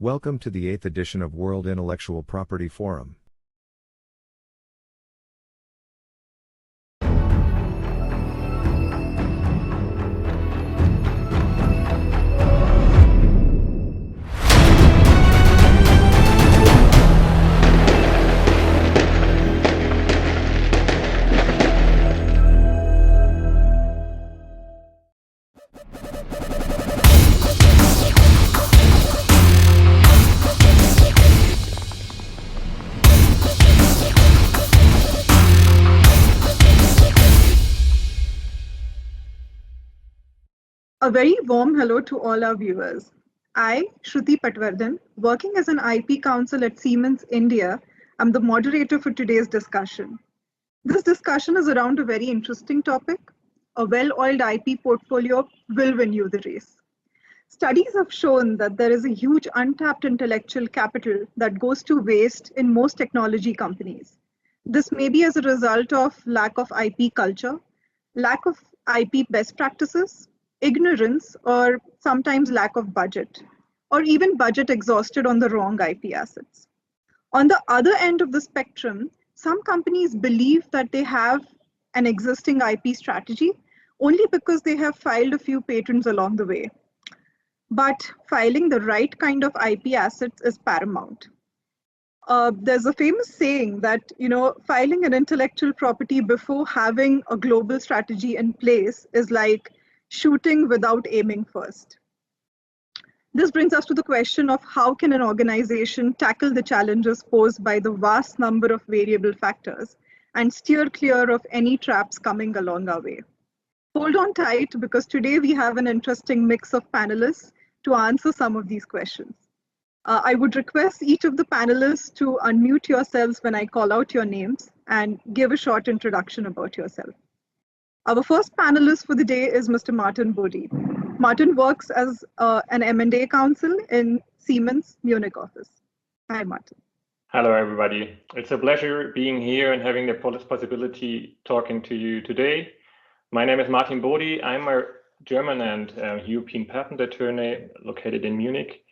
Welcome to the 8th edition of World Intellectual Property Forum. A very warm hello to all our viewers. I, Shruti Patwardhan, working as an IP counsel at Siemens India, am the moderator for today's discussion. This discussion is around a very interesting topic. A well-oiled IP portfolio will win you the race. Studies have shown that there is a huge untapped intellectual capital that goes to waste in most technology companies. This may be as a result of lack of IP culture, lack of IP best practices, ignorance, or sometimes lack of budget, or even budget exhausted on the wrong IP assets. On the other end of the spectrum, some companies believe that they have an existing IP strategy only because they have filed a few patents along the way. But filing the right kind of IP assets is paramount. There's a famous saying that, filing an intellectual property before having a global strategy in place is like shooting without aiming first. This brings us to the question of how can an organization tackle the challenges posed by the vast number of variable factors and steer clear of any traps coming along our way. Hold on tight because today we have an interesting mix of panelists to answer some of these questions. I would request each of the panelists to unmute yourselves when I call out your names and give a short introduction about yourself. Our first panelist for the day is Mr. Martin Bodi. Martin works as an M&A counsel in Siemens Munich office. Hi, Martin. Hello, everybody. It's a pleasure being here and having the possibility talking to you today. My name is Martin Bodi. I'm a German and European patent attorney located in Munich.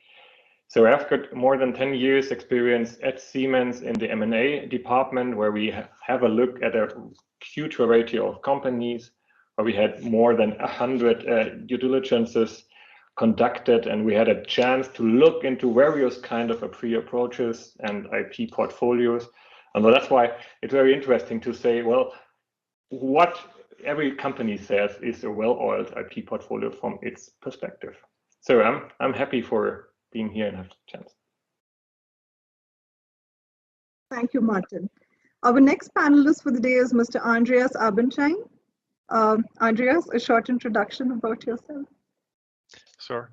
So I've got more than 10 years experience at Siemens in the M&A department, where we have a look at a huge variety of companies, where we had more than 100 due diligences conducted, and we had a chance to look into various kind of approaches and IP portfolios. And so that's why it's very interesting to say, well, what every company says is a well-oiled IP portfolio from its perspective. So I'm happy for being here and have the chance. Thank you, Martin. Our next panelist for the day is Mr. Andreas Abendschein. Andreas, a short introduction about yourself. Sure.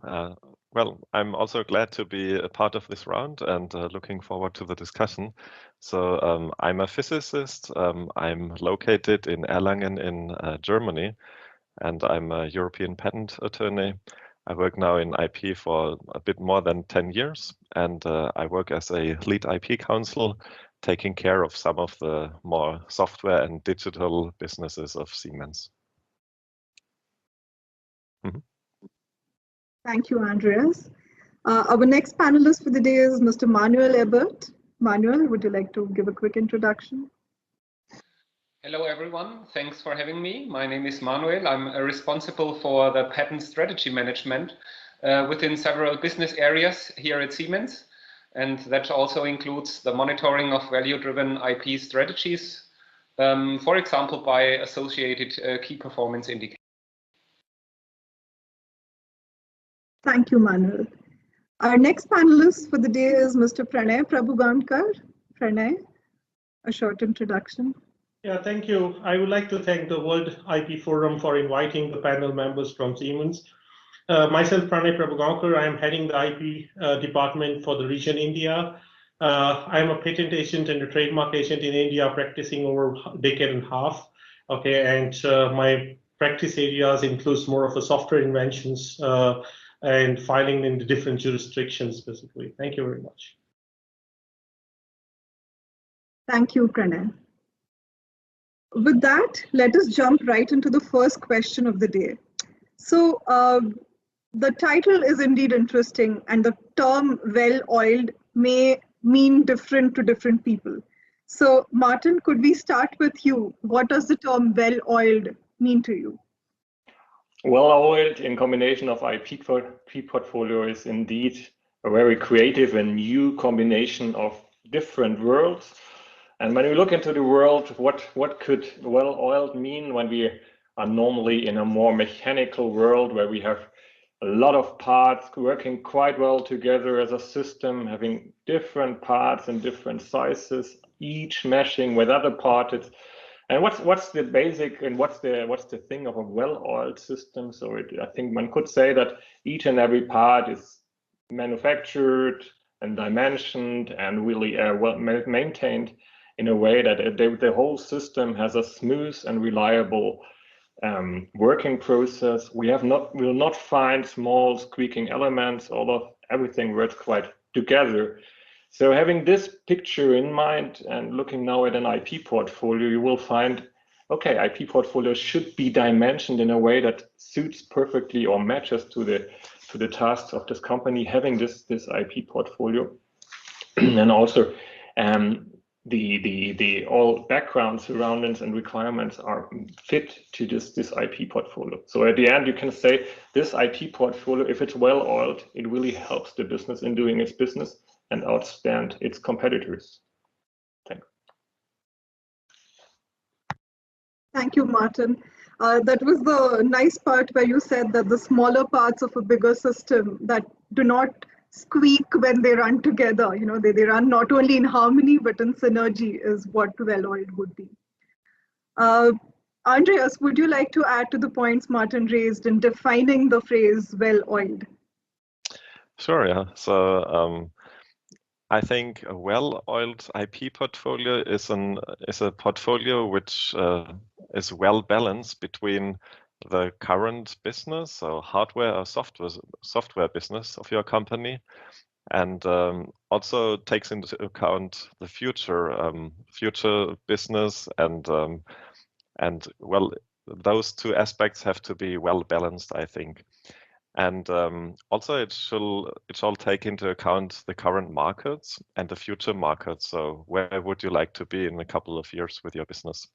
Well, I'm also glad to be a part of this round and looking forward to the discussion. So I'm a physicist. I'm located in Erlangen in Germany, and I'm a European patent attorney. I work now in IP for a bit more than 10 years, and I work as a lead IP counsel, taking care of some of the more software and digital businesses of Siemens. Mm-hmm. Thank you, Andreas. Our next panelist for the day is Mr. Manuel Ebert. Manuel, would you like to give a quick introduction? Hello, everyone. Thanks for having me. My name is Manuel. I'm responsible for the patent strategy management within several business areas here at Siemens. And that also includes the monitoring of value-driven IP strategies, for example, by associated key performance indicators. Thank you, Manuel. Our next panelist for the day is Mr. Pranay Prabhugaunkar. Pranay, a short introduction. Yeah, thank you. I would like to thank the World IP Forum for inviting the panel members from Siemens. Myself, Pranay Prabhugaunkar, I am heading the IP department for the region India. I am a patent agent and a trademark agent in India, practicing over a decade and a half. Okay, and my practice areas includes more of a software inventions and filing in the different jurisdictions, basically. Thank you very much. Thank you, Pranay. With that, let us jump right into the first question of the day. So The title is indeed interesting, and the term well-oiled may mean different to different people. So, Martin, could we start with you? What does the term well-oiled mean to you? Well-oiled in combination of IP portfolio is indeed a very creative and new combination of different worlds. And when we look into the world, what could well-oiled mean when we are normally in a more mechanical world where we have a lot of parts working quite well together as a system, having different parts and different sizes, each meshing with other parts. And what's the basic and what's the thing of a well-oiled system? So I think one could say that each and every part is manufactured and dimensioned and really well maintained in a way that the whole system has a smooth and reliable working process. We will not find small squeaking elements. Everything works quite together. So having this picture in mind and looking now at an IP portfolio, you will find, okay, IP portfolio should be dimensioned in a way that suits perfectly or matches to the tasks of this company having this IP portfolio, and also the all background surroundings and requirements are fit to this IP portfolio. So at the end, you can say this IP portfolio, if it's well oiled, it really helps the business in doing its business and outstand its competitors. Thanks. Thank you, Martin. That was the nice part where you said that the smaller parts of a bigger system that do not squeak when they run together, they run not only in harmony but in synergy is what well-oiled would be. Andreas, would you like to add to the points Martin raised in defining the phrase well-oiled? Sure, yeah. So I think a well-oiled IP portfolio is a portfolio which is well balanced between the current business, so hardware or software business of your company, and also takes into account the future business, and well, those two aspects have to be well balanced, I think. And also it shall take into account the current markets and the future markets. So where would you like to be in a couple of years with your business?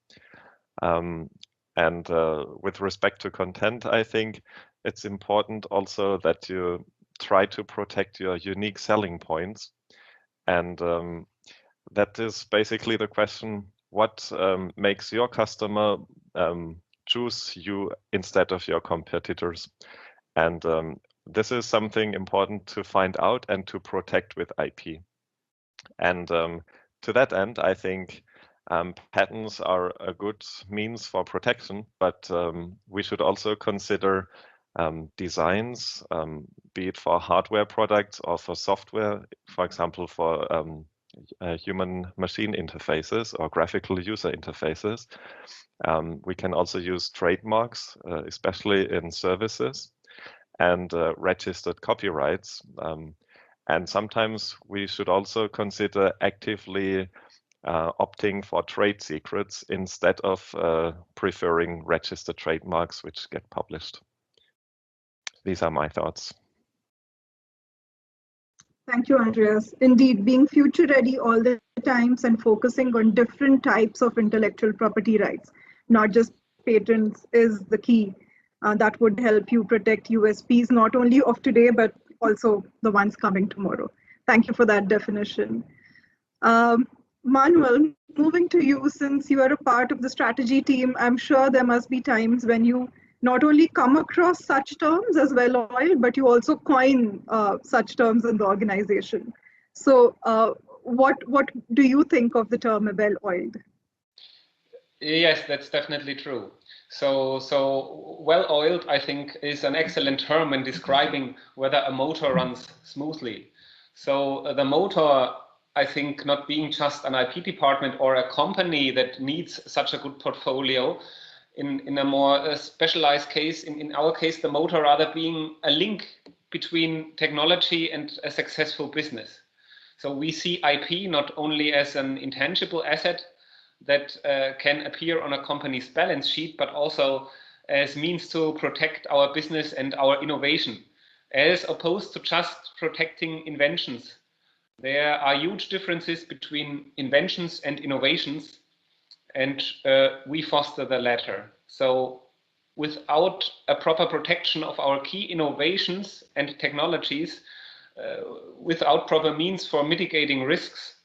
And with respect to content, I think it's important also that you try to protect your unique selling points. And that is basically the question, what makes your customer choose you instead of your competitors? And this is something important to find out and to protect with IP. And to that end, I think patents are a good means for protection, but we should also consider designs, be it for hardware products or for software, for example, for human-machine interfaces or graphical user interfaces. We can also use trademarks, especially in services, and registered copyrights. And sometimes we should also consider actively opting for trade secrets instead of preferring registered trademarks which get published. These are my thoughts. Thank you, Andreas. Indeed, being future ready all the times and focusing on different types of intellectual property rights, not just patents, is the key. That would help you protect USPs, not only of today, but also the ones coming tomorrow. Thank you for that definition. Manuel, moving to you, since you are a part of the strategy team, I'm sure there must be times when you not only come across such terms as well-oiled, but you also coin such terms in the organization. So what do you think of the term well-oiled? Yes, that's definitely true. So well-oiled, I think, is an excellent term in describing whether a motor runs smoothly. So the motor, I think, not being just an IP department or a company that needs such a good portfolio, in a more specialized case, in our case, the motor rather being a link between technology and a successful business. So we see IP not only as an intangible asset that can appear on a company's balance sheet, but also as means to protect our business and our innovation. as opposed to just protecting inventions. There are huge differences between inventions and innovations, and we foster the latter. So without a proper protection of our key innovations and technologies, without proper means for mitigating risks,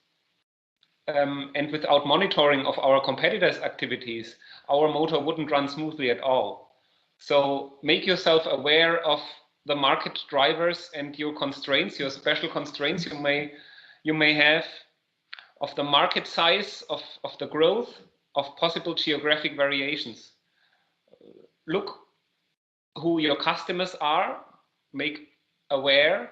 and without monitoring of our competitors' activities, our motor wouldn't run smoothly at all. So make yourself aware of the market drivers and your constraints, your special constraints you may have, of the market size, of the growth, of possible geographic variations. Look who your customers are, make aware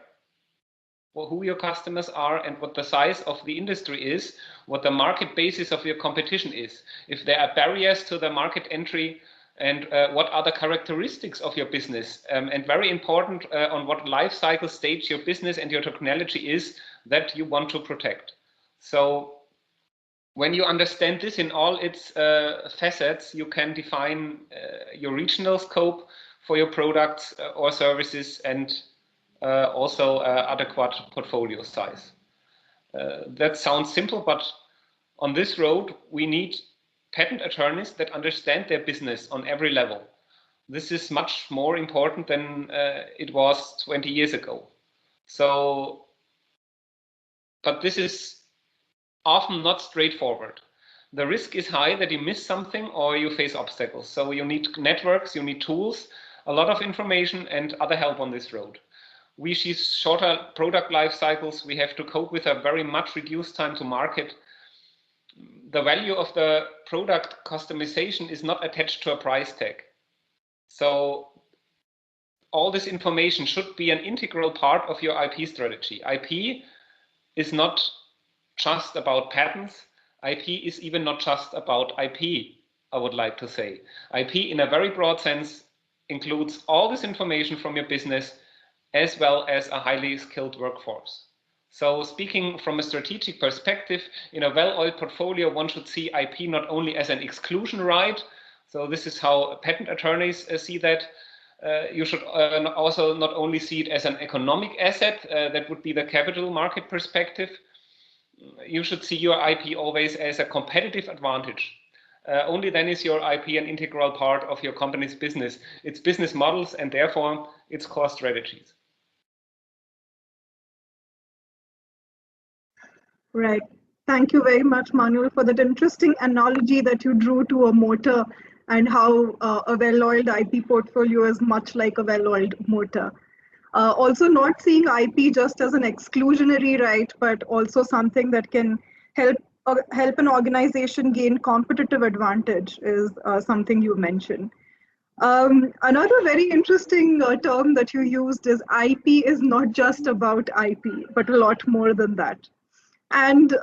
who your customers are and what the size of the industry is, what the market basis of your competition is, if there are barriers to the market entry, and what are the characteristics of your business, and very important, on what life cycle stage your business and your technology is that you want to protect. So when you understand this in all its facets, you can define your regional scope for your products or services, and also adequate portfolio size. That sounds simple, but on this road, we need patent attorneys that understand their business on every level. This is much more important than it was 20 years ago. So, but this is often not straightforward. The risk is high that you miss something or you face obstacles. So you need networks, you need tools, a lot of information and other help on this road. We see shorter product life cycles. We have to cope with a very much reduced time to market. The value of the product customization is not attached to a price tag. So all this information should be an integral part of your IP strategy. IP is not just about patents. IP is even not just about IP, I would like to say. IP in a very broad sense includes all this information from your business as well as a highly skilled workforce. So speaking from a strategic perspective, in a well-oiled portfolio, one should see IP not only as an exclusion right. So this is how patent attorneys see that. You should also not only see it as an economic asset, that would be the capital market perspective. You should see your IP always as a competitive advantage. Only then is your IP an integral part of your company's business, its business models, and therefore its core strategies. Right. Thank you very much, Manuel, for that interesting analogy that you drew to a motor and how a well-oiled IP portfolio is much like a well-oiled motor. Also not seeing IP just as an exclusionary right, but also something that can help an organization gain competitive advantage is something you mentioned. Another very interesting term that you used is IP is not just about IP, but a lot more than that. And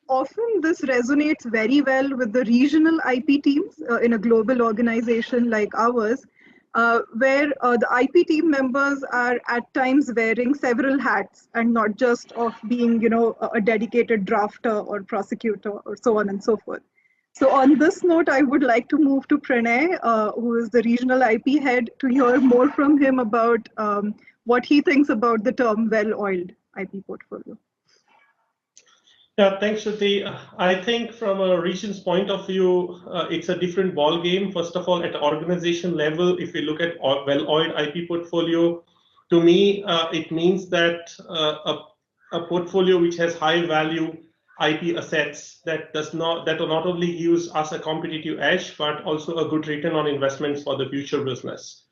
often this resonates very well with the regional IP teams in a global organization like ours, where the IP team members are at times wearing several hats and not just of being, a dedicated drafter or prosecutor or so on and so forth. So on this note, I would like to move to Pranay, who is the regional IP head, to hear more from him about what he thinks about the term well-oiled IP portfolio. Yeah, thanks, Shruti. I think from a region's point of view, it's a different ball game. First of all, at the organization level, if we look at well-oiled IP portfolio, to me, it means that a portfolio which has high value IP assets that not only gives us a competitive edge, but also a good return on investments for the future business.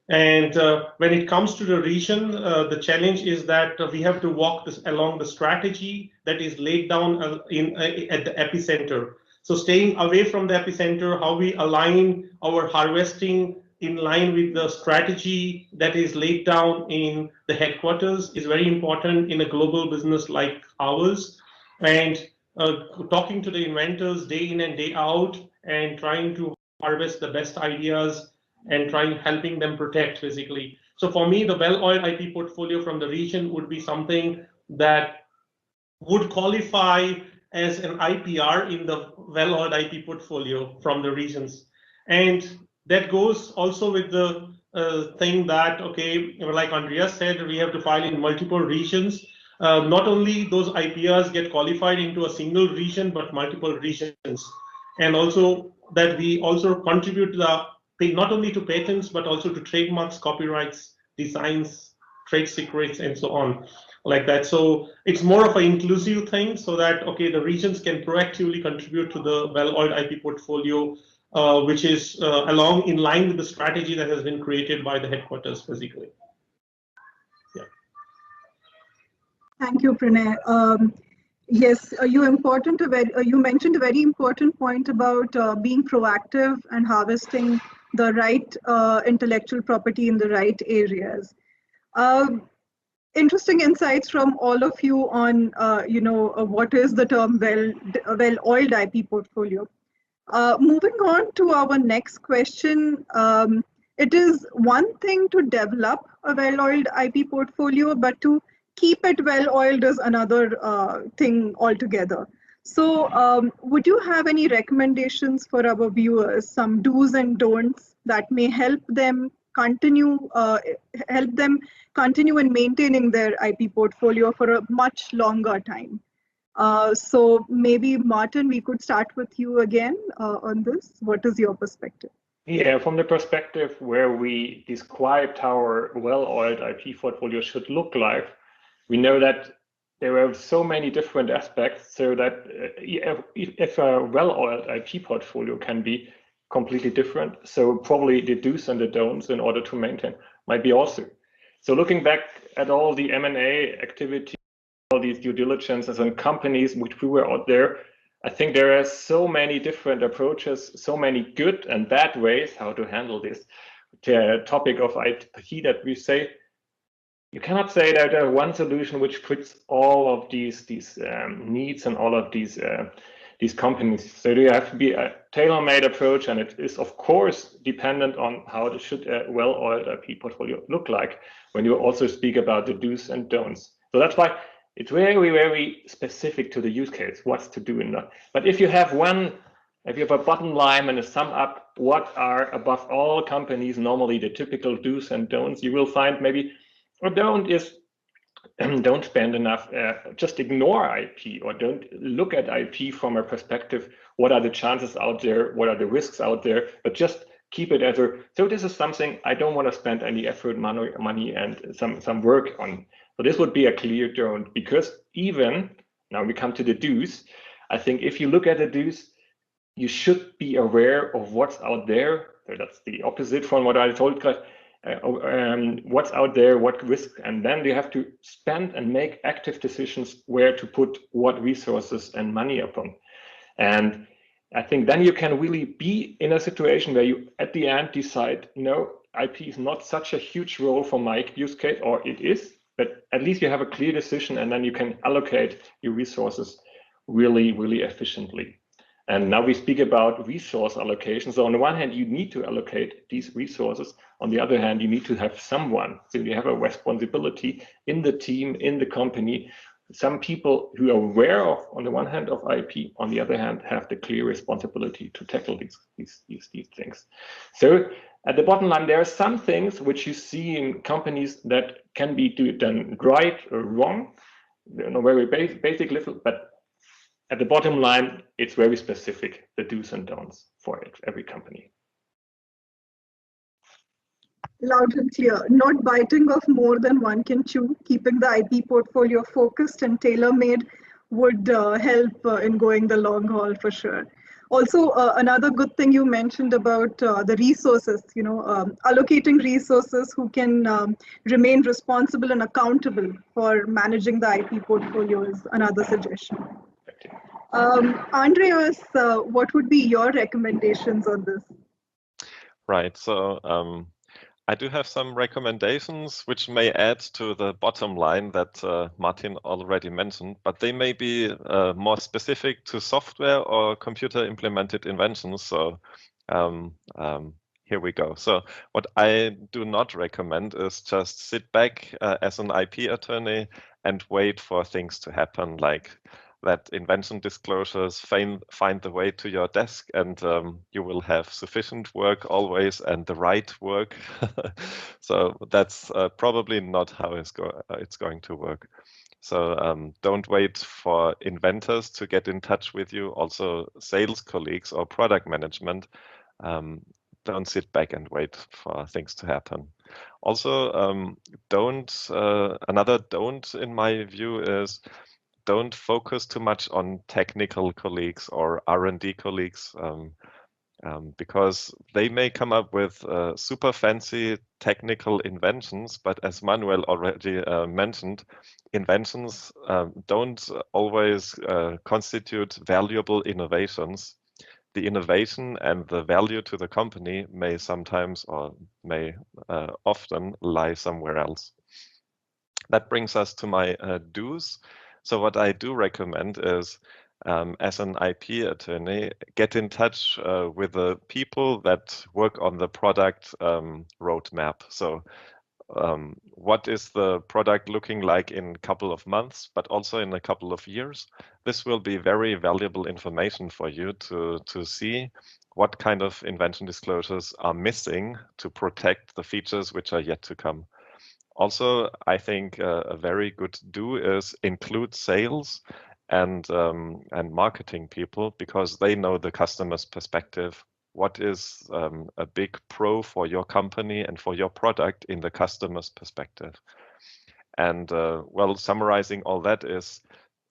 And when it comes to the region, the challenge is that we have to walk along the strategy that is laid down at the epicenter. So staying away from the epicenter, how we align our harvesting in line with the strategy that is laid down in the headquarters is very important in a global business like ours. And talking to the inventors day in and day out and trying to harvest the best ideas and helping them protect basically. So for me, the well-oiled IP portfolio from the region would be something that would qualify as an IPR in the well-oiled IP portfolio from the regions. And that goes also with the thing that, okay, like Andreas said, we have to file in multiple regions. Not only those IPRs get qualified into a single region, but multiple regions. And also that we also contribute to not only to patents, but also to trademarks, copyrights, designs, trade secrets, and so on, like that. So it's more of an inclusive thing, so that, okay, the regions can proactively contribute to the well-oiled IP portfolio, which is in line with the strategy that has been created by the headquarters physically. Yeah. Thank you, Pranay. Yes, you mentioned a very important point about being proactive and harvesting the right intellectual property in the right areas. Interesting insights from all of you on, what is the term well-oiled IP portfolio. Moving on to our next question, it is one thing to develop a well-oiled IP portfolio, but to keep it well-oiled is another thing altogether. So would you have any recommendations for our viewers, some do's and don'ts that may help them continue in maintaining their IP portfolio for a much longer time? So maybe Martin, we could start with you again on this. What is your perspective? Yeah, from the perspective where we described how our well-oiled IP portfolio should look like, we know that there are so many different aspects, so that if a well-oiled IP portfolio can be completely different, so probably the do's and the don'ts in order to maintain might be also. So looking back at all the M&A activity, all these due diligences and companies which we were out there, I think there are so many different approaches, so many good and bad ways how to handle this topic of IP that we say. You cannot say that there's one solution which fits all of these needs and all of these companies. So there have to be a tailor-made approach, and it is of course dependent on how should a well-oiled IP portfolio look like when you also speak about the do's and don'ts. So that's why it's very, very specific to the use case, what's to do and not. But if you have a bottom line and a sum up what are above all companies normally the typical do's and don'ts, you will find maybe a don't is don't spend enough, just ignore IP, or don't look at IP from a perspective, what are the chances out there, what are the risks out there, but just keep it as a, so this is something I don't want to spend any effort, money and some work on. So this would be a clear don't, because even, now we come to the do's, I think if you look at the do's, you should be aware of what's out there. So that's the opposite from what I told, what's out there, what risks, and then you have to spend and make active decisions where to put what resources and money upon. And I think then you can really be in a situation where you at the end decide, no, IP is not such a huge role for my use case, or it is, but at least you have a clear decision, and then you can allocate your resources really, really efficiently. And now we speak about resource allocation. So on the one hand, you need to allocate these resources. On the other hand, you need to have someone. So you have a responsibility in the team, in the company, some people who are aware of, on the one hand, of IP, on the other hand, have the clear responsibility to tackle these things. So at the bottom line, there are some things which you see in companies that can be done right or wrong, very basic level, but at the bottom line, it's very specific, the do's and don'ts for every company. Loud and clear. Not biting off more than one can chew. Keeping the IP portfolio focused and tailor-made would help in going the long haul for sure. Also, another good thing you mentioned about the resources, allocating resources who can remain responsible and accountable for managing the IP portfolio is another suggestion. Andreas, what would be your recommendations on this? Right. So I do have some recommendations which may add to the bottom line that Martin already mentioned, but they may be more specific to software or computer implemented inventions. So here we go. So what I do not recommend is just sit back as an IP attorney and wait for things to happen, like that invention disclosures find the way to your desk, and you will have sufficient work always and the right work. So that's probably not how it's going to work. So don't wait for inventors to get in touch with you. Also, sales colleagues or product management, don't sit back and wait for things to happen. Also, another don't in my view is don't focus too much on technical colleagues or R&D colleagues, because they may come up with super fancy technical inventions, but as Manuel already mentioned, inventions don't always constitute valuable innovations. The innovation and the value to the company may sometimes or may often lie somewhere else. That brings us to my do's. So what I do recommend is, as an IP attorney, get in touch with the people that work on the product roadmap. So what is the product looking like in a couple of months, but also in a couple of years? This will be very valuable information for you to see what kind of invention disclosures are missing to protect the features which are yet to come. Also, I think a very good do is include sales and marketing people, because they know the customer's perspective. What is a big pro for your company and for your product in the customer's perspective? And well, summarizing all that is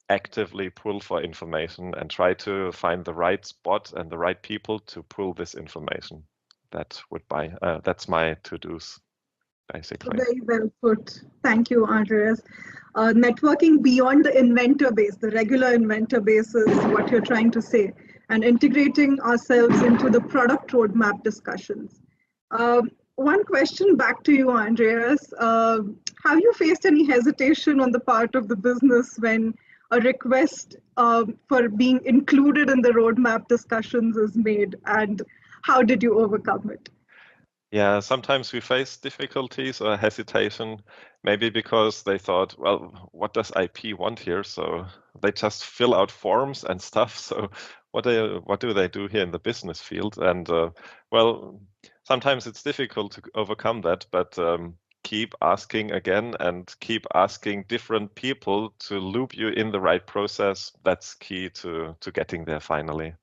actively pull for information and try to find the right spot and the right people to pull this information. That's my to-dos, basically. Very well put. Thank you, Andreas. Networking beyond the inventor base, the regular inventor base, is what you're trying to say, and integrating ourselves into the product roadmap discussions. One question back to you, Andreas. Have you faced any hesitation on the part of the business when a request for being included in the roadmap discussions is made, and how did you overcome it? Yeah, sometimes we face difficulties or hesitation, maybe because they thought, well, what does IP want here? So they just fill out forms and stuff. So what do they do here in the business field? And well, sometimes it's difficult to overcome that, but keep asking again and keep asking different people to loop you in the right process. That's key to getting there finally.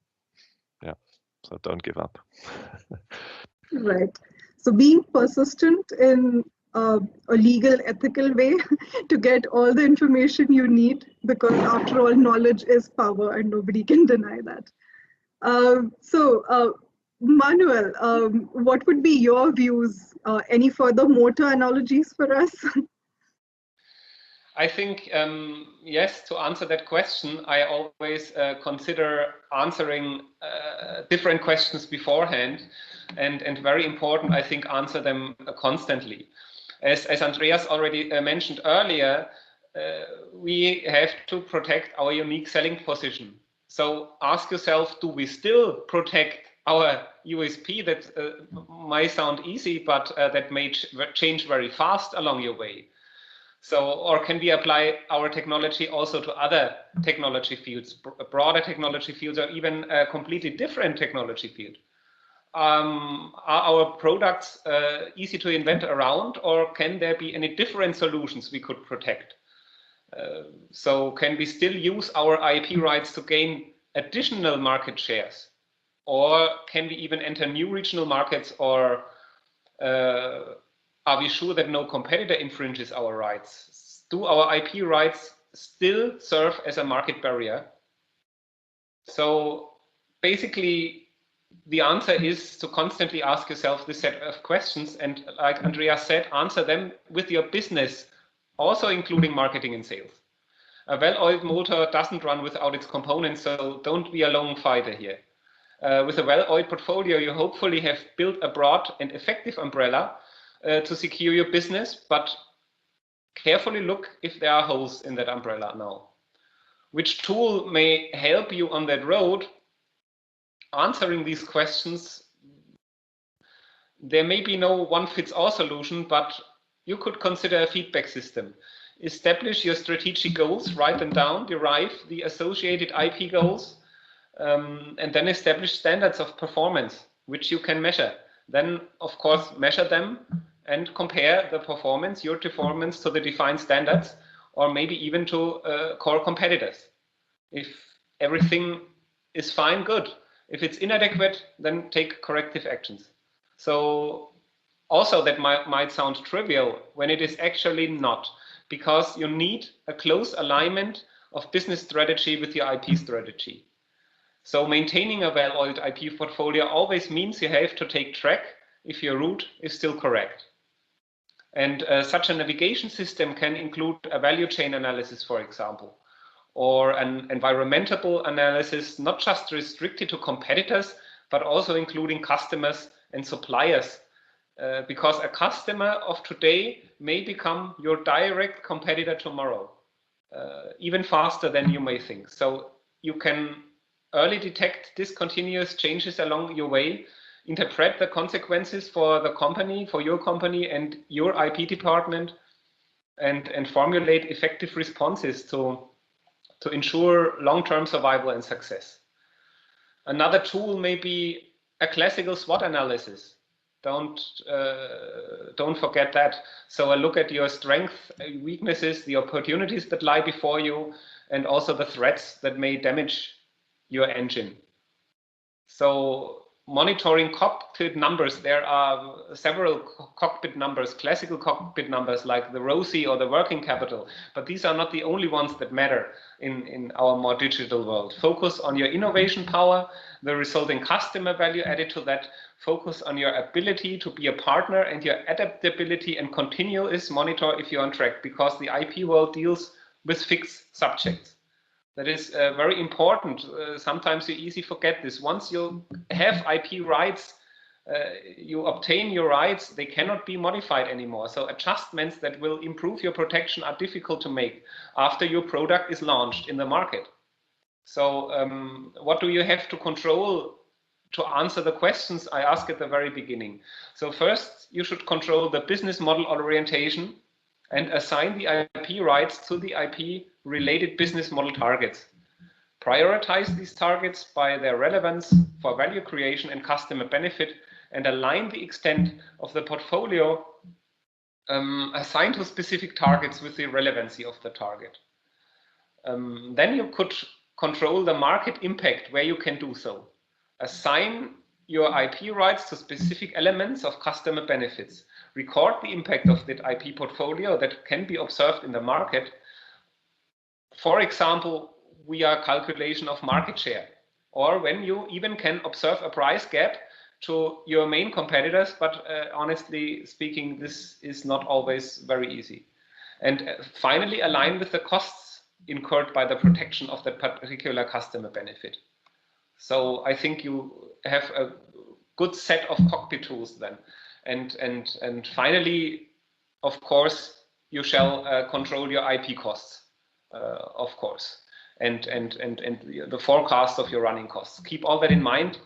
Yeah, so don't give up. Right. So being persistent in a legal, ethical way to get all the information you need, because after all, knowledge is power and nobody can deny that. Manuel, what would be your views? Any further motor analogies for us? I think, yes, to answer that question, I always consider answering different questions beforehand, and very important, I think, answer them constantly. As Andreas already mentioned earlier, we have to protect our unique selling position. So ask yourself, do we still protect our USP? That might sound easy, but that may change very fast along your way. So, or can we apply our technology also to other technology fields, broader technology fields, or even a completely different technology field? Are our products easy to invent around, or can there be any different solutions we could protect? So can we still use our IP rights to gain additional market shares? Or can we even enter new regional markets, or are we sure that no competitor infringes our rights? Do our IP rights still serve as a market barrier? So basically, the answer is to constantly ask yourself this set of questions, and like Andreas said, answer them with your business, also including marketing and sales. A well-oiled motor doesn't run without its components, so don't be a lone fighter here. With a well-oiled portfolio, you hopefully have built a broad and effective umbrella to secure your business, but carefully look if there are holes in that umbrella now. Which tool may help you on that road? Answering these questions, there may be no one-fits-all solution, but you could consider a feedback system. establish your strategic goals, write them down, derive the associated IP goals, and then establish standards of performance, which you can measure. Then, of course, measure them and compare the performance, your performance, to the defined standards, or maybe even to core competitors. If everything is fine, good. If it's inadequate, then take corrective actions. So also that might sound trivial when it is actually not, because you need a close alignment of business strategy with your IP strategy. So maintaining a well-oiled IP portfolio always means you have to take track if your route is still correct. And such a navigation system can include a value chain analysis, for example, or an environmental analysis, not just restricted to competitors, but also including customers and suppliers, because a customer of today may become your direct competitor tomorrow, even faster than you may think. So you can early detect discontinuous changes along your way, interpret the consequences for the company, for your company and your IP department, and formulate effective responses to ensure long-term survival and success. Another tool may be a classical SWOT analysis. Don't forget that. So a look at your strengths, weaknesses, the opportunities that lie before you, and also the threats that may damage your engine. So monitoring cockpit numbers, there are several cockpit numbers, classical cockpit numbers like the ROCE or the working capital, but these are not the only ones that matter in our more digital world. Focus on your innovation power, the resulting customer value added to that. Focus on your ability to be a partner and your adaptability, and continuous monitor if you're on track, because the IP world deals with fixed subjects. That is very important. Sometimes you easily forget this. Once you have IP rights, you obtain your rights, they cannot be modified anymore. So adjustments that will improve your protection are difficult to make after your product is launched in the market. So what do you have to control to answer the questions I asked at the very beginning? So first, you should control the business model orientation and assign the IP rights to the IP related business model targets. Prioritize these targets by their relevance for value creation and customer benefit, and align the extent of the portfolio assigned to specific targets with the relevancy of the target. Then you could control the market impact where you can do so. Assign your IP rights to specific elements of customer benefits. Record the impact of that IP portfolio that can be observed in the market. For example, via calculation of market share, or when you even can observe a price gap to your main competitors, but honestly speaking, this is not always very easy. And finally, align with the costs incurred by the protection of that particular customer benefit. So I think you have a good set of cockpit tools then. And finally, of course, you shall control your IP costs, of course, and the forecast of your running costs. Keep all that in mind,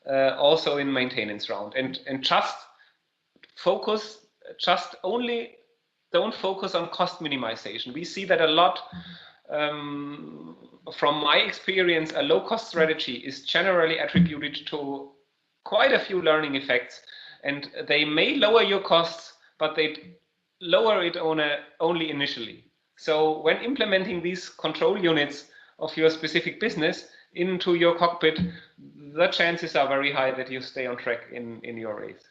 also in maintenance round, and just focus, don't focus on cost minimization. We see that a lot. From my experience, a low-cost strategy is generally attributed to quite a few learning effects, and they may lower your costs, but they lower it only initially. So when implementing these control units of your specific business into your cockpit, the chances are very high that you stay on track in your race.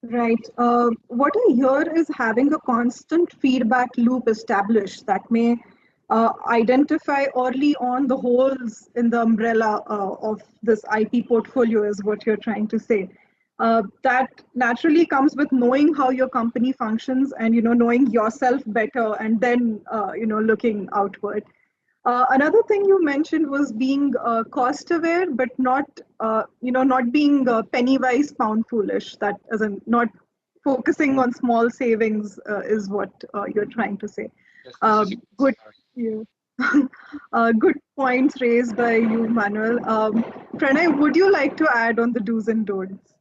Right. What I hear is having a constant feedback loop established that may identify early on the holes in the umbrella of this IP portfolio is what you're trying to say. That naturally comes with knowing how your company functions and, knowing yourself better, and then, looking outward. Another thing you mentioned was being cost aware, but not, not being penny-wise, pound-foolish. That as in not focusing on small savings is what you're trying to say. Good, good points raised by you, Manuel. Pranay, would you like to add on the do's and don'ts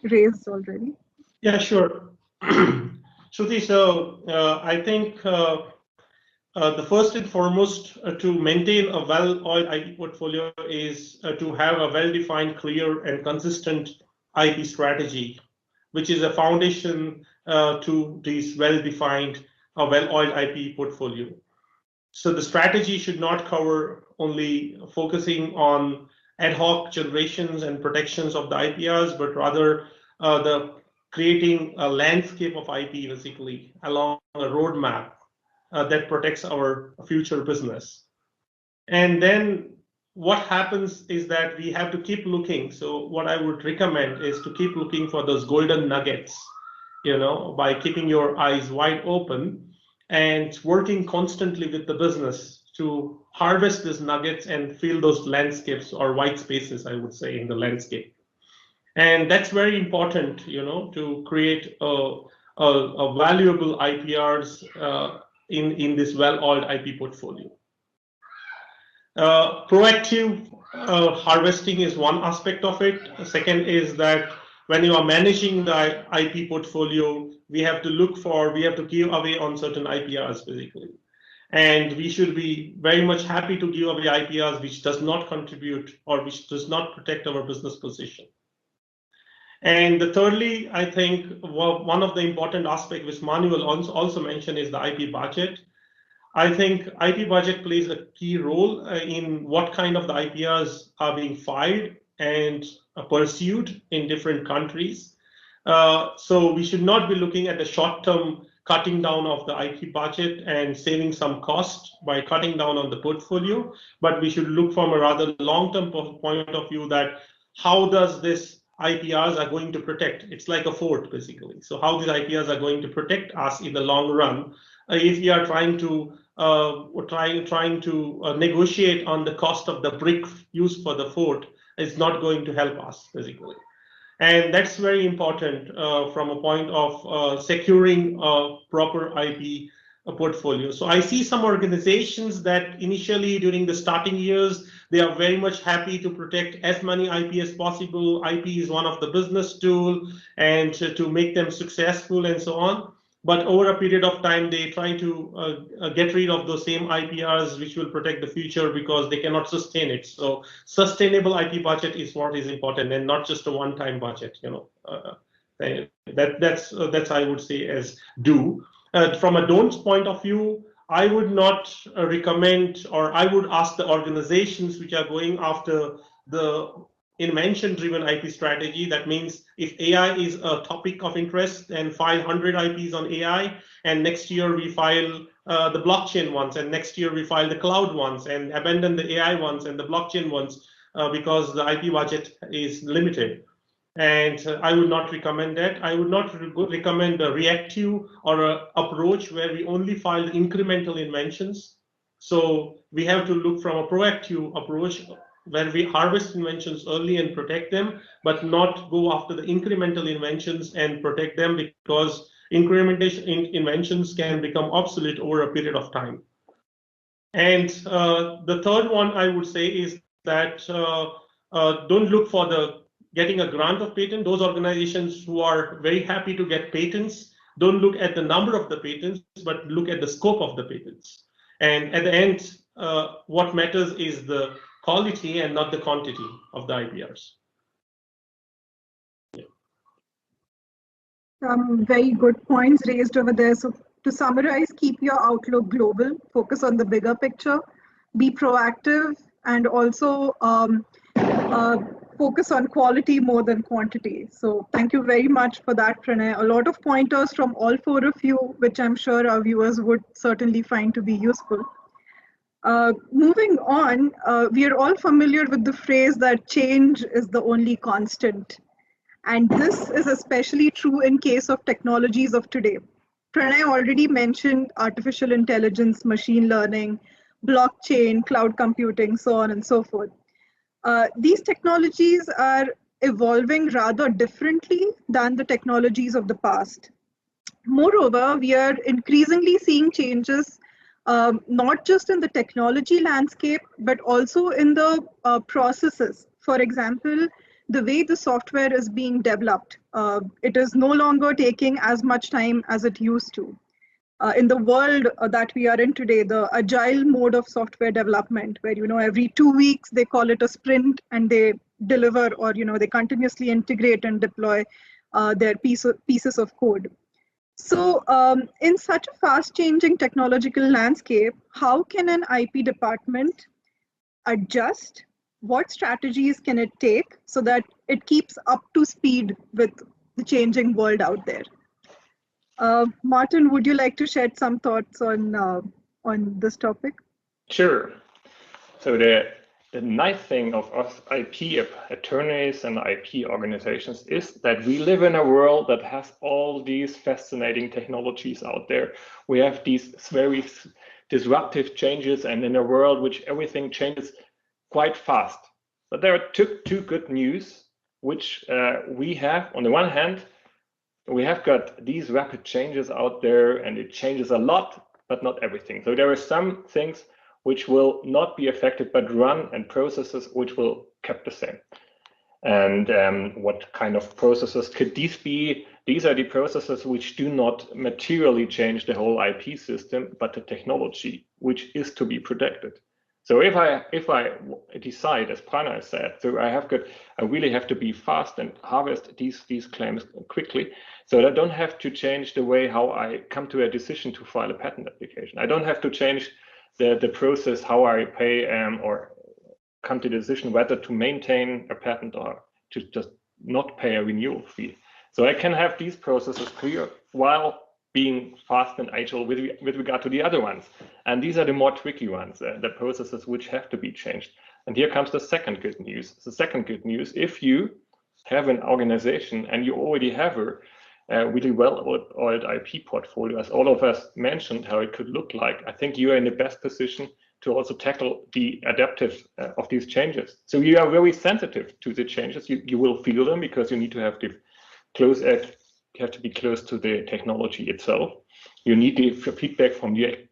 raised already? Yeah, sure. Shruti, so I think the first and foremost to maintain a well-oiled IP portfolio is to have a well-defined, clear, and consistent IP strategy, which is a foundation to this well-defined, well-oiled IP portfolio. So the strategy should not cover only focusing on ad hoc generations and protections of the IPRs, but rather the creating a landscape of IP basically along a roadmap that protects our future business. And then what happens is that we have to keep looking. So what I would recommend is to keep looking for those golden nuggets, by keeping your eyes wide open and working constantly with the business to harvest these nuggets and fill those landscapes or white spaces, I would say, in the landscape. And that's very important, to create a valuable IPRs in this well-oiled IP portfolio. Proactive harvesting is one aspect of it. The second is that when you are managing the IP portfolio, we have to give away on certain IPRs basically. And we should be very much happy to give away IPRs which does not contribute or which does not protect our business position. And thirdly, I think one of the important aspects which Manuel also mentioned is the IP budget. I think IP budget plays a key role in what kind of the IPRs are being filed and pursued in different countries. So we should not be looking at the short-term cutting down of the IP budget and saving some cost by cutting down on the portfolio, but we should look from a rather long-term point of view that how does this IPRs are going to protect? It's like a fort basically. So how these IPRs are going to protect us in the long run if we are trying to negotiate on the cost of the brick used for the fort, is not going to help us basically. And that's very important from a point of securing a proper IP portfolio. So I see some organizations that initially during the starting years, they are very much happy to protect as many IP as possible. IP is one of the business tool and to make them successful and so on. But over a period of time, they try to get rid of those same IPRs, which will protect the future because they cannot sustain it. So sustainable IP budget is what is important, and not just a one-time budget. That's I would say as do. From a don'ts point of view, I would not recommend, or I would ask the organizations which are going after the invention-driven IP strategy. That means if AI is a topic of interest, then file 100 IPs on AI, and next year we file the blockchain ones, and next year we file the cloud ones, and abandon the AI ones and the blockchain ones because the IP budget is limited. And I would not recommend that. I would not recommend a reactive or an approach where we only file the incremental inventions. So we have to look from a proactive approach where we harvest inventions early and protect them, but not go after the incremental inventions and protect them, because incrementation inventions can become obsolete over a period of time. And the third one I would say is that don't look for getting a grant of patent. Those organizations who are very happy to get patents, don't look at the number of the patents, but look at the scope of the patents. And at the end, what matters is the quality and not the quantity of the IPRs. Yeah. Very good points raised over there. So to summarize, keep your outlook global, focus on the bigger picture, be proactive, and also focus on quality more than quantity. So thank you very much for that, Pranay. A lot of pointers from all four of you, which I'm sure our viewers would certainly find to be useful. Moving on, we are all familiar with the phrase that change is the only constant. And this is especially true in case of technologies of today. Pranay already mentioned artificial intelligence, machine learning, blockchain, cloud computing, so on and so forth. These technologies are evolving rather differently than the technologies of the past. Moreover, we are increasingly seeing changes not just in the technology landscape, but also in the processes. For example, the way the software is being developed, it is no longer taking as much time as it used to. In the world that we are in today, the agile mode of software development, where every 2 weeks they call it a sprint and they deliver, or they continuously integrate and deploy their pieces of code. So in such a fast-changing technological landscape, how can an IP department adjust? What strategies can it take so that it keeps up to speed with the changing world out there? Martin, would you like to shed some thoughts on this topic? Sure. So the nice thing of us IP attorneys and IP organizations is that we live in a world that has all these fascinating technologies out there. We have these very disruptive changes, and in a world which everything changes quite fast. But there are two good news, which we have. On the one hand, we have got these rapid changes out there, and it changes a lot, but not everything. So there are some things which will not be affected, but run, and processes which will kept the same. And what kind of processes could these be? These are the processes which do not materially change the whole IP system, but the technology, which is to be protected. So if I decide, as Pranay said, so I really have to be fast and harvest these claims quickly, so I don't have to change the way how I come to a decision to file a patent application. I don't have to change the process how I pay or come to the decision whether to maintain a patent or to just not pay a renewal fee. So I can have these processes clear while being fast and agile with regard to the other ones. And these are the more tricky ones, the processes which have to be changed. And here comes the second good news. The second good news, if you have an organization and you already have a really well-oiled IP portfolio, as all of us mentioned how it could look like, I think you are in the best position to also tackle the adaptive of these changes. So you are very sensitive to the changes. You will feel them because you need to have the you have to be close to the technology itself. You need the feedback from the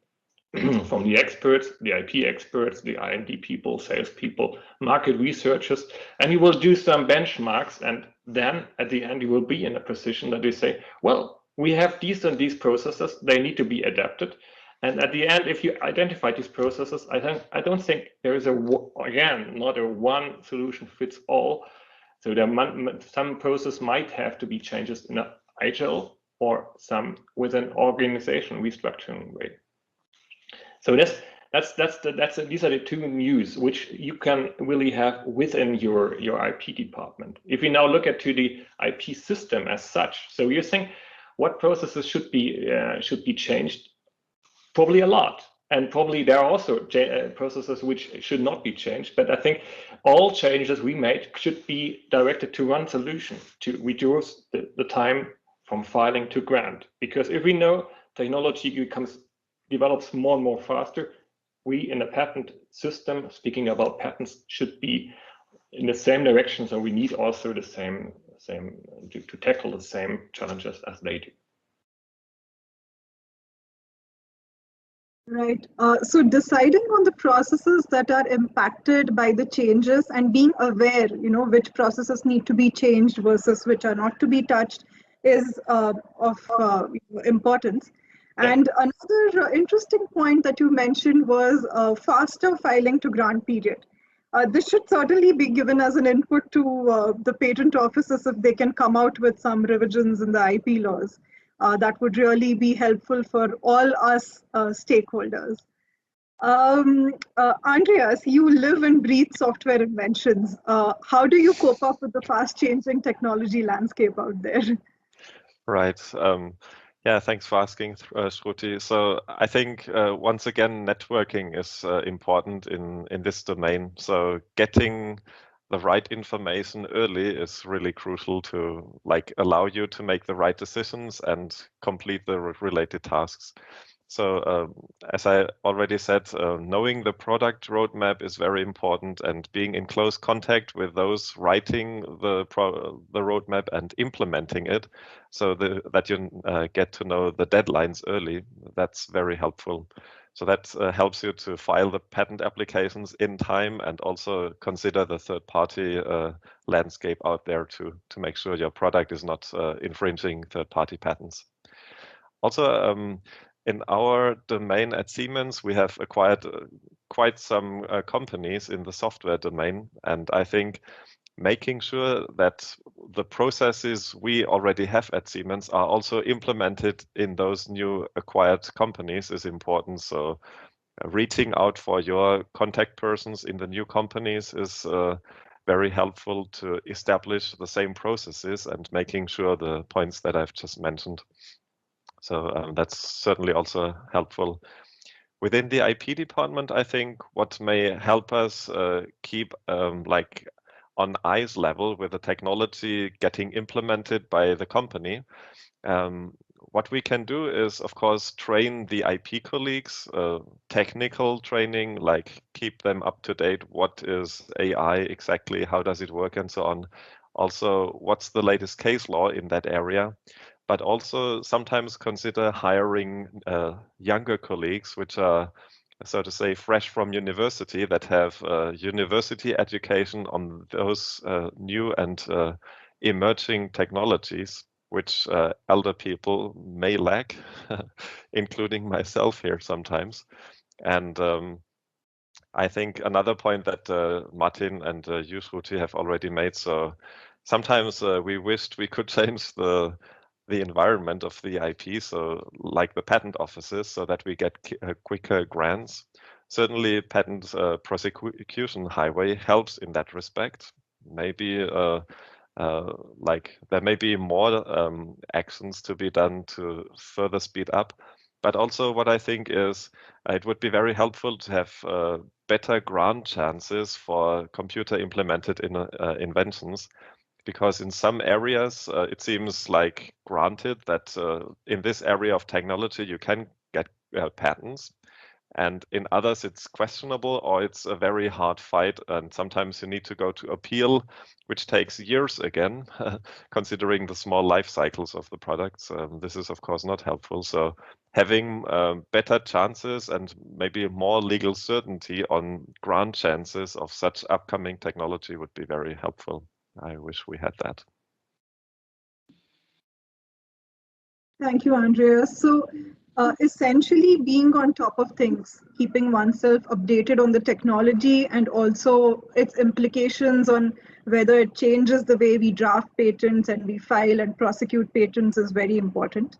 from the experts, the IP experts, the R&D people, sales people, market researchers, and you will do some benchmarks. And then at the end, you will be in a position that they say, well, we have these and these processes, they need to be adapted. And at the end, if you identify these processes, I don't think there is not a one solution fits all. So some process might have to be changes in an agile or some with an organization restructuring way. So these are the two news which you can really have within your IP department. If we now look at the IP system as such, so you think what processes should be changed? Probably a lot. And probably there are also processes which should not be changed. But I think all changes we made should be directed to one solution, to reduce the time from filing to grant. Because if we know technology develops more and more faster, we in the patent system, speaking about patents, should be in the same direction. So we need also the same to tackle the same challenges as they do. Right. So deciding on the processes that are impacted by the changes and being aware, which processes need to be changed versus which are not to be touched is of importance. And another interesting point that you mentioned was faster filing to grant period. This should certainly be given as an input to the patent offices if they can come out with some revisions in the IP laws. That would really be helpful for all us stakeholders. Andreas, you live and breathe software inventions. How do you cope up with the fast-changing technology landscape out there? Right. Yeah, thanks for asking, Shruti. So I think once again, networking is important in this domain. So getting the right information early is really crucial to allow you to make the right decisions and complete the related tasks. So as I already said, knowing the product roadmap is very important, and being in close contact with those writing the roadmap and implementing it, so that you get to know the deadlines early. That's very helpful. So that helps you to file the patent applications in time and also consider the third-party landscape out there to make sure your product is not infringing third-party patents. Also, in our domain at Siemens, we have acquired quite some companies in the software domain, and I think making sure that the processes we already have at Siemens are also implemented in those new acquired companies is important. So reaching out for your contact persons in the new companies is very helpful to establish the same processes and making sure the points that I've just mentioned. So that's certainly also helpful. Within the IP department, I think what may help us keep like on eyes level with the technology getting implemented by the company. What we can do is, of course, train the IP colleagues, technical training, like keep them up to date. What is AI exactly? How does it work? And so on. Also, what's the latest case law in that area? But also sometimes consider hiring younger colleagues, which are, so to say, fresh from university, that have university education on those new and emerging technologies, which elder people may lack, including myself here sometimes. And I think another point that Martin and you, Shruti, have already made. So sometimes we wished we could change the environment of the IP, so like the patent offices, so that we get quicker grants. Certainly, patent prosecution highway helps in that respect. Maybe like there may be more actions to be done to further speed up. But also what I think is it would be very helpful to have better grant chances for computer implemented inventions, because in some areas it seems like granted that in this area of technology you can get patents, and in others it's questionable or it's a very hard fight, and sometimes you need to go to appeal, which takes years again, considering the small life cycles of the products. This is of course not helpful. So having better chances and maybe more legal certainty on grant chances of such upcoming technology would be very helpful. I wish we had that. Thank you, Andreas. So essentially being on top of things, keeping oneself updated on the technology and also its implications on whether it changes the way we draft patents and we file and prosecute patents is very important.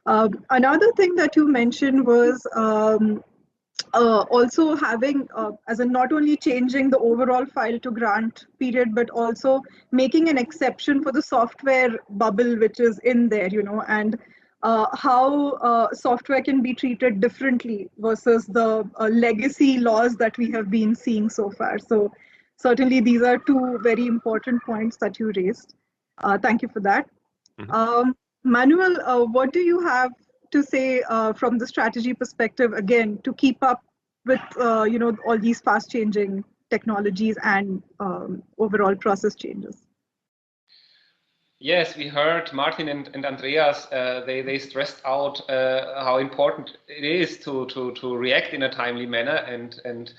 Another thing that you mentioned was also having, as in not only changing the overall file to grant period, but also making an exception for the software bubble which is in there, and how software can be treated differently versus the legacy laws that we have been seeing so far. So certainly these are two very important points that you raised. Thank you for that. Mm-hmm. Manuel, what do you have to say from the strategy perspective, again, to keep up with all these fast changing technologies and overall process changes? Yes, we heard Martin and Andreas, they stressed out how important it is to react in a timely manner and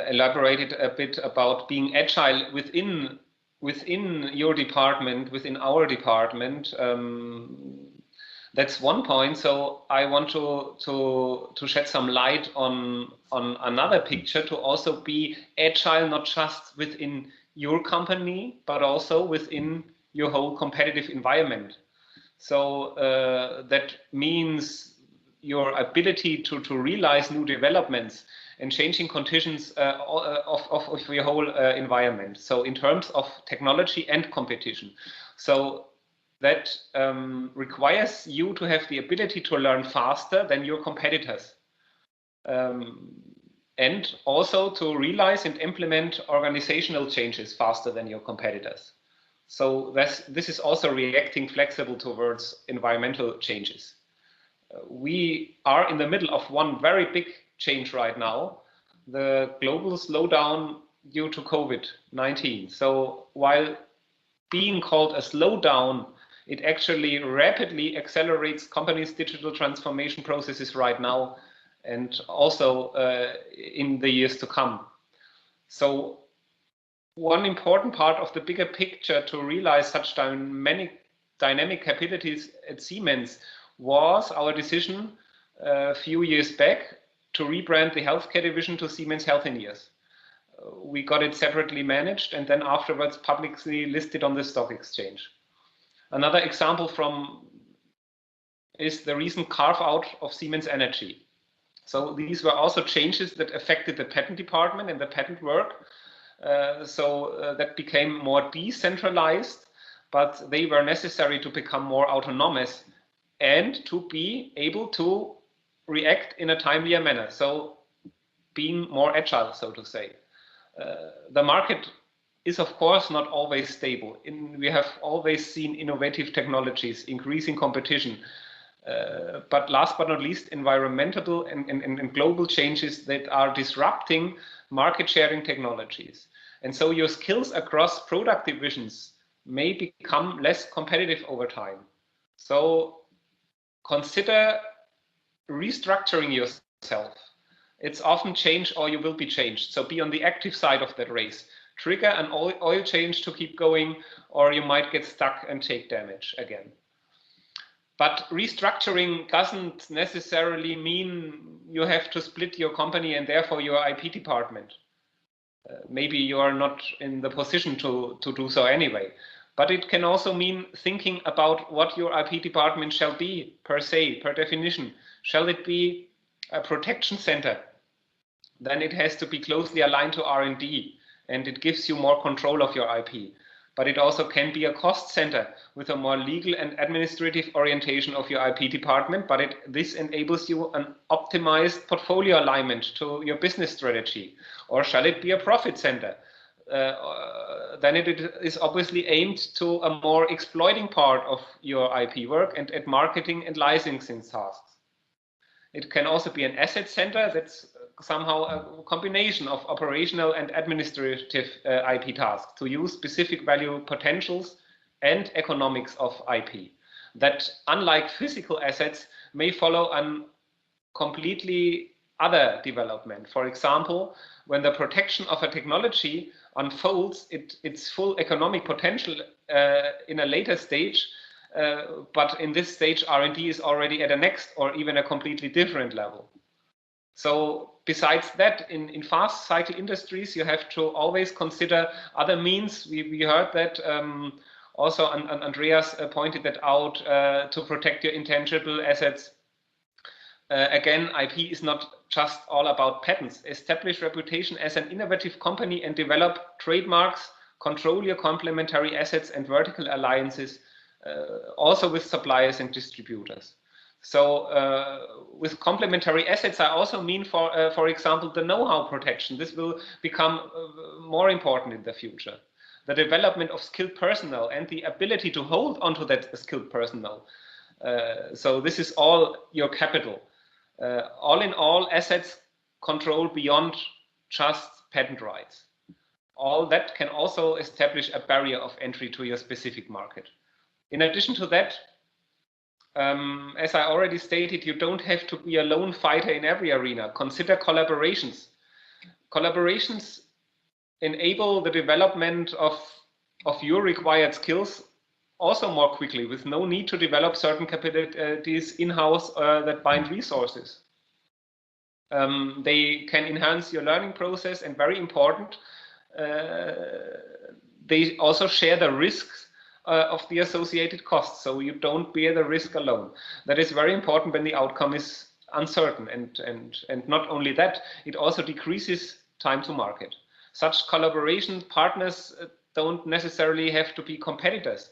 elaborated a bit about being agile within your department, within our department. That's one point. So I want to shed some light on another picture, to also be agile, not just within your company, but also within your whole competitive environment. So that means your ability to realize new developments and changing conditions of your whole environment. So in terms of technology and competition. So that requires you to have the ability to learn faster than your competitors. And also to realize and implement organizational changes faster than your competitors. So this is also reacting flexible towards environmental changes. We are in the middle of one very big change right now, the global slowdown due to COVID-19. So while being called a slowdown, it actually rapidly accelerates companies' digital transformation processes right now. and also in the years to come. So one important part of the bigger picture to realize such dynamic capabilities at Siemens was our decision a few years back to rebrand the healthcare division to Siemens Healthineers. We got it separately managed and then afterwards publicly listed on the stock exchange. Another example is the recent carve out of Siemens Energy. So these were also changes that affected the patent department and the patent work. That became more decentralized, but they were necessary to become more autonomous and to be able to react in a timelier manner. So being more agile, so to say. The market is of course not always stable. We have always seen innovative technologies, increasing competition, but last but not least, environmental and global changes that are disrupting market sharing technologies. And so your skills across product divisions may become less competitive over time. So consider restructuring yourself. It's often change or you will be changed. So be on the active side of that race. Trigger an oil change to keep going, or you might get stuck and take damage again. But restructuring doesn't necessarily mean you have to split your company and therefore your IP department. Maybe you are not in the position to do so anyway. But it can also mean thinking about what your IP department shall be per se, per definition. Shall it be a protection center? Then it has to be closely aligned to R&D and it gives you more control of your IP. But it also can be a cost center with a more legal and administrative orientation of your IP department, but this enables you an optimized portfolio alignment to your business strategy. Or shall it be a profit center? Then it is obviously aimed to a more exploiting part of your IP work and at marketing and licensing tasks. It can also be an asset center that's somehow a combination of operational and administrative IP tasks to use specific value potentials and economics of IP that, unlike physical assets, may follow a completely other development. For example, when the protection of a technology unfolds its full economic potential in a later stage, but in this stage R&D is already at a next or even a completely different level. So besides that, in fast cycle industries, you have to always consider other means. We heard that also Andreas pointed that out to protect your intangible assets. Again, IP is not just all about patents. Establish reputation as an innovative company and develop trademarks, control your complementary assets and vertical alliances, also with suppliers and distributors. So with complementary assets, I also mean, for example, the know-how protection. This will become more important in the future. The development of skilled personnel and the ability to hold onto that skilled personnel. So this is all your capital. All in all, assets control beyond just patent rights. All that can also establish a barrier of entry to your specific market. In addition to that, as I already stated, you don't have to be a lone fighter in every arena. Consider collaborations. Collaborations enable the development of your required skills also more quickly, with no need to develop certain capabilities in-house that bind resources. They can enhance your learning process, and very important, they also share the risks of the associated costs, so you don't bear the risk alone. That is very important when the outcome is uncertain, and not only that, it also decreases time to market. Such collaboration partners don't necessarily have to be competitors,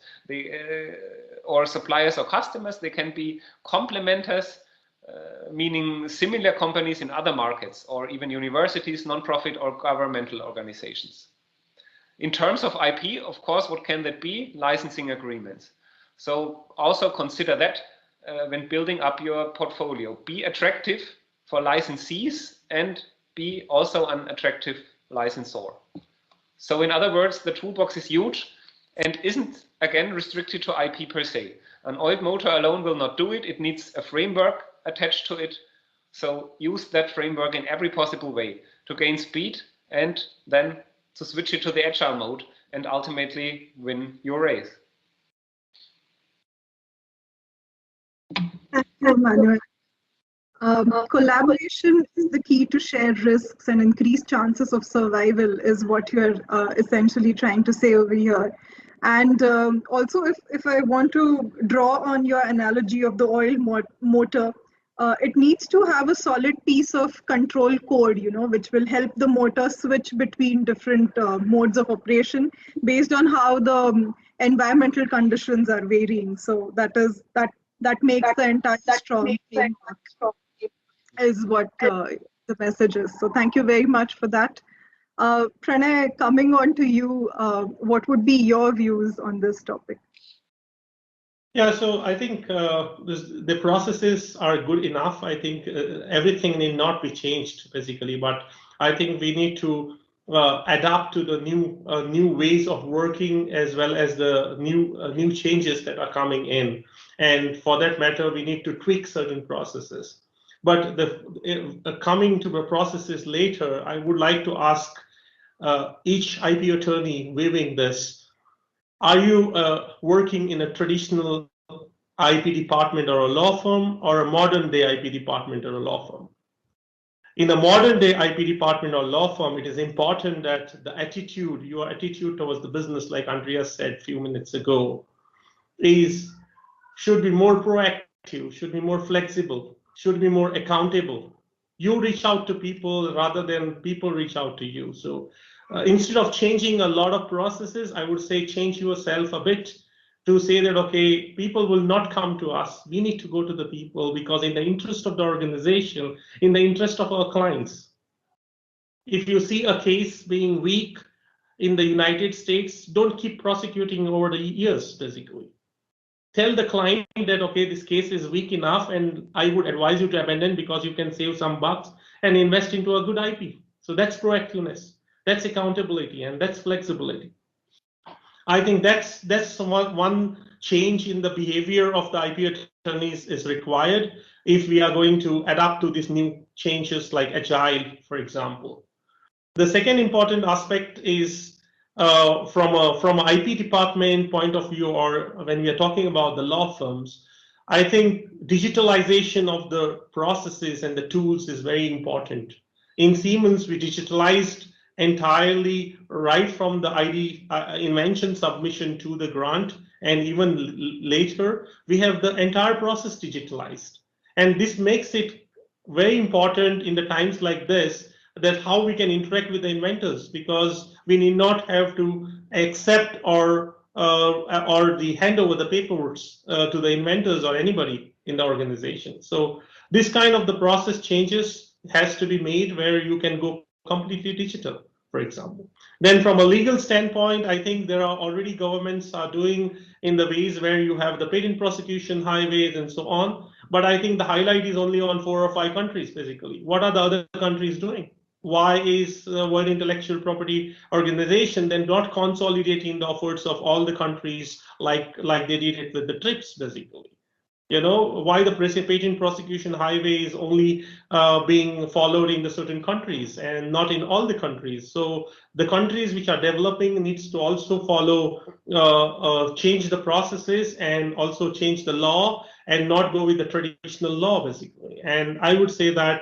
or suppliers or customers. They can be complementers, meaning similar companies in other markets, or even universities, non-profit or governmental organizations. In terms of IP, of course, what can that be? Licensing agreements. So also consider that when building up your portfolio. Be attractive for licensees and be also an attractive licensor. So in other words, the toolbox is huge and isn't, again, restricted to IP per se. An oiled motor alone will not do it. It needs a framework attached to it. So use that framework in every possible way to gain speed and then to switch it to the agile mode and ultimately win your race. Thank you, Manuel. Collaboration is the key to share risks and increase chances of survival is what you're essentially trying to say over here. And also, if I want to draw on your analogy of the oil motor, it needs to have a solid piece of control code, which will help the motor switch between different modes of operation based on how the environmental conditions are varying. So that makes the entire strong framework is what the message is. So thank you very much for that. Pranay, coming on to you, what would be your views on this topic? Yeah, so I think the processes are good enough. I think everything need not be changed basically, but I think we need to adapt to the new ways of working as well as the new changes that are coming in. And for that matter, we need to tweak certain processes. But coming to the processes later, I would like to ask each IP attorney viewing this, are you working in a traditional IP department or a law firm or a modern day IP department or a law firm? In a modern day IP department or law firm, it is important that the attitude, your attitude towards the business, like Andreas said a few minutes ago, should be more proactive, should be more flexible, should be more accountable. You reach out to people rather than people reach out to you. So instead of changing a lot of processes, I would say change yourself a bit to say that, okay, people will not come to us. We need to go to the people because in the interest of the organization, in the interest of our clients. If you see a case being weak in the United States, don't keep prosecuting over the years, basically. Tell the client that, okay, this case is weak enough and I would advise you to abandon because you can save some bucks and invest into a good IP. So that's proactiveness, that's accountability, and that's flexibility. I think that's one change in the behavior of the IP attorneys is required if we are going to adapt to these new changes like agile, for example. The second important aspect is from an IP department point of view, or when we are talking about the law firms, I think digitalization of the processes and the tools is very important. In Siemens, we digitalized entirely right from the invention submission to the grant, and even later, we have the entire process digitalized. And this makes it very important in the times like this, that how we can interact with the inventors, because we need not have to accept or hand over the paperwork to the inventors or anybody in the organization. So this kind of the process changes has to be made where you can go completely digital, for example. Then from a legal standpoint, I think there are already governments are doing in the ways where you have the patent prosecution highways and so on. But I think the highlight is only on 4 or 5 countries, basically. What are the other countries doing? Why is the World Intellectual Property Organization then not consolidating the efforts of all the countries like they did it with the TRIPS, basically? Why the patent prosecution highway is only being followed in the certain countries and not in all the countries. So the countries which are developing needs to also follow, change the processes and also change the law and not go with the traditional law, basically. And I would say that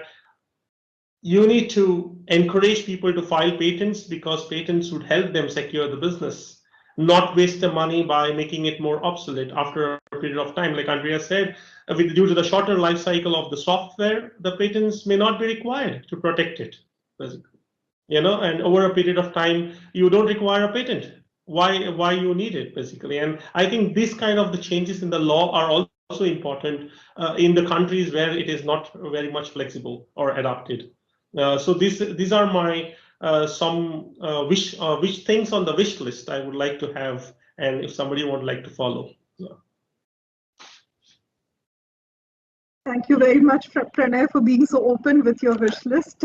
you need to encourage people to file patents because patents would help them secure the business, not waste the money by making it more obsolete after a period of time. Like Andreas said, due to the shorter life cycle of the software, the patents may not be required to protect it, basically. And over a period of time, you don't require a patent. Why you need it, basically? And I think this kind of the changes in the law are also important in the countries where it is not very much flexible or adapted. So these are my some wish things on the wish list I would like to have, and if somebody would like to follow. Yeah. Thank you very much, Pranay, for being so open with your wish list.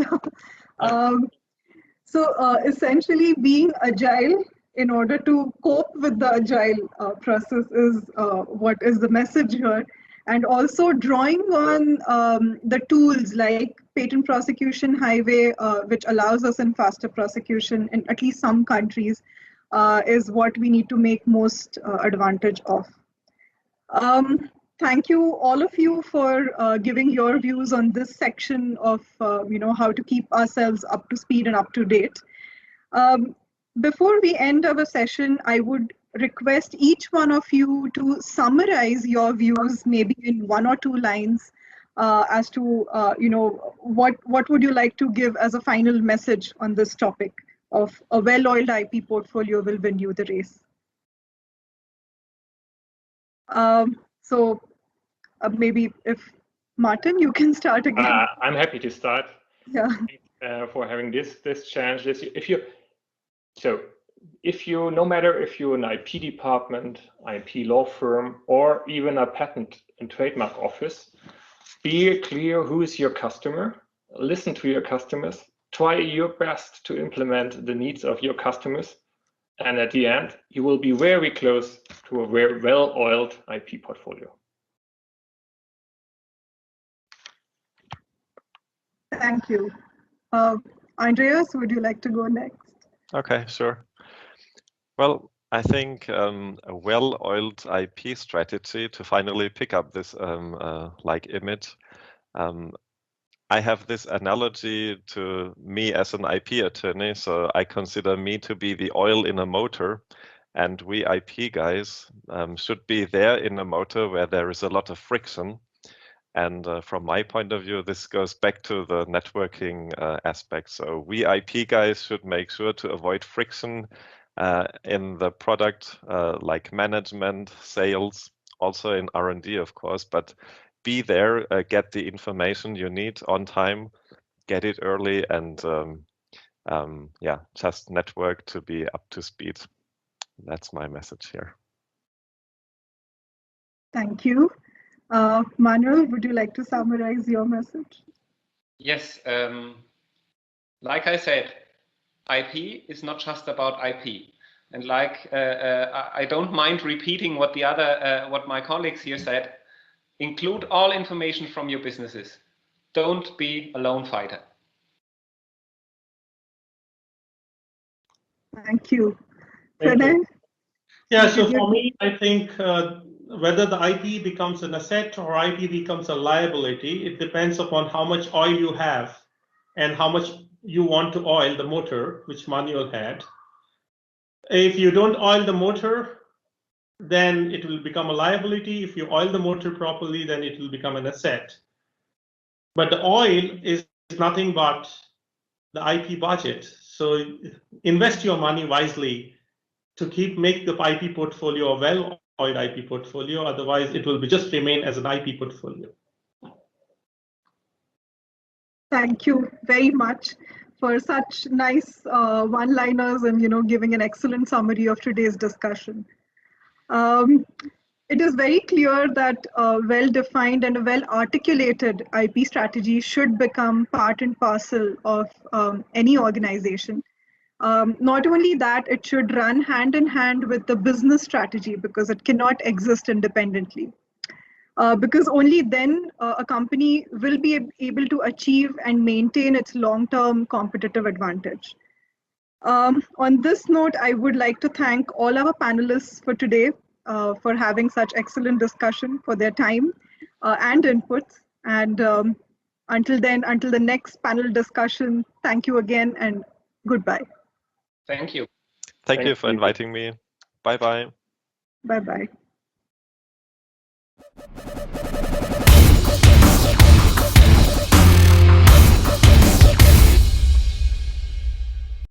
So essentially, being agile in order to cope with the agile process is what is the message here. and also drawing on the tools like patent prosecution highway, which allows us in faster prosecution in at least some countries, is what we need to make most advantage of. Thank you, all of you, for giving your views on this section of how to keep ourselves up to speed and up to date. Before we end our session, I would request each one of you to summarize your views, maybe in 1 or 2 lines, as to what would you like to give as a final message on this topic of a well-oiled IP portfolio will win you the race. So maybe if Martin, you can start again. I'm happy to start. Yeah. For having this challenge. If you, no matter if you're an IP department, IP law firm, or even a patent and trademark office, be clear who is your customer, listen to your customers, try your best to implement the needs of your customers, and at the end, you will be very close to a very well-oiled IP portfolio. Thank you. Andreas, would you like to go next? Okay, sure. Well, I think a well-oiled IP strategy to finally pick up this image. I have this analogy to me as an IP attorney, so I consider me to be the oil in a motor, and we IP guys should be there in a motor where there is a lot of friction. And from my point of view, this goes back to the networking aspect. So we IP guys should make sure to avoid friction in the product, like management, sales, also in R&D, of course, but be there, get the information you need on time, get it early, and just network to be up to speed. That's my message here. Thank you. Manuel, would you like to summarize your message? Yes, like I said, IP is not just about IP. And like I don't mind repeating what what my colleagues here said. Include all information from your businesses. Don't be a lone fighter. Thank you. Pranay? Yeah, so for me, I think whether the IP becomes an asset or IP becomes a liability, it depends upon how much oil you have and how much you want to oil the motor, which Manuel had. If you don't oil the motor, then it will become a liability. If you oil the motor properly, then it will become an asset. But the oil is nothing but the IP budget. So invest your money wisely to make the IP portfolio a well-oiled IP portfolio. Otherwise, it will just remain as an IP portfolio. Thank you very much for such nice one-liners and giving an excellent summary of today's discussion. It is very clear that a well-defined and a well-articulated IP strategy should become part and parcel of any organization. Not only that, it should run hand in hand with the business strategy because it cannot exist independently. Because only then a company will be able to achieve and maintain its long-term competitive advantage. On this note, I would like to thank all our panelists for today for having such excellent discussion, for their time and inputs. And until the next panel discussion, thank you again and goodbye. Thank you. Thank you for inviting me. Bye-bye. Bye-bye.